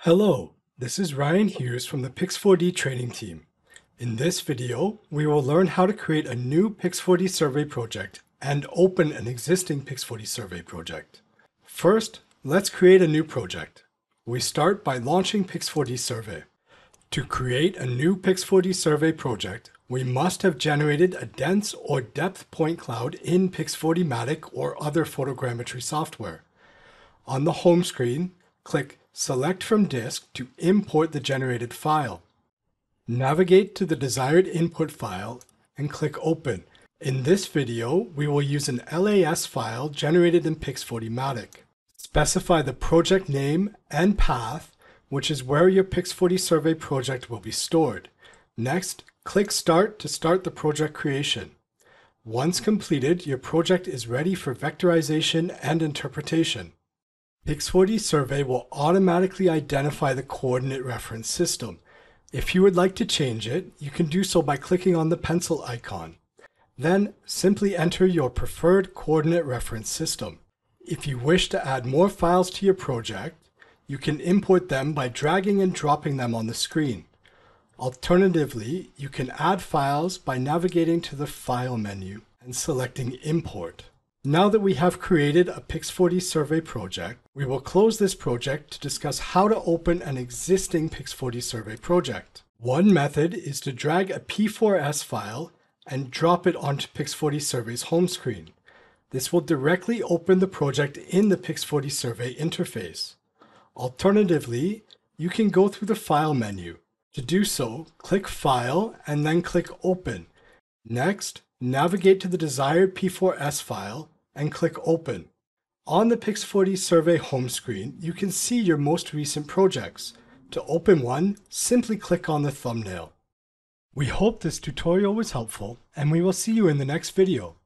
Hello, this is Ryan Hughes from the Pix4D training team. In this video, we will learn how to create a new Pix4Dsurvey project and open an existing Pix4Dsurvey project. First, let's create a new project. We start by launching Pix4Dsurvey. To create a new Pix4Dsurvey project, we must have generated a dense or depth point cloud in Pix4Dmatic or other photogrammetry software. On the home screen, click Select from Disk to import the generated file. Navigate to the desired input file and click Open. In this video, we will use an LAS file generated in Pix4Dmatic. Specify the project name and path, which is where your Pix4Dsurvey project will be stored. Next, click Start to start the project creation. Once completed, your project is ready for vectorization and interpretation. Pix4Dsurvey will automatically identify the coordinate reference system. If you would like to change it, you can do so by clicking on the pencil icon. Then simply enter your preferred coordinate reference system. If you wish to add more files to your project, you can import them by dragging and dropping them on the screen. Alternatively, you can add files by navigating to the File menu and selecting Import. Now that we have created a Pix4Dsurvey project, we will close this project to discuss how to open an existing Pix4Dsurvey project. One method is to drag a P4S file and drop it onto Pix4Dsurvey's home screen. This will directly open the project in the Pix4Dsurvey interface. Alternatively, you can go through the File menu. To do so, click File and then click Open. Next, navigate to the desired P4S file and click Open. On the Pix4Dsurvey home screen, you can see your most recent projects. To open one, simply click on the thumbnail. We hope this tutorial was helpful, and we will see you in the next video.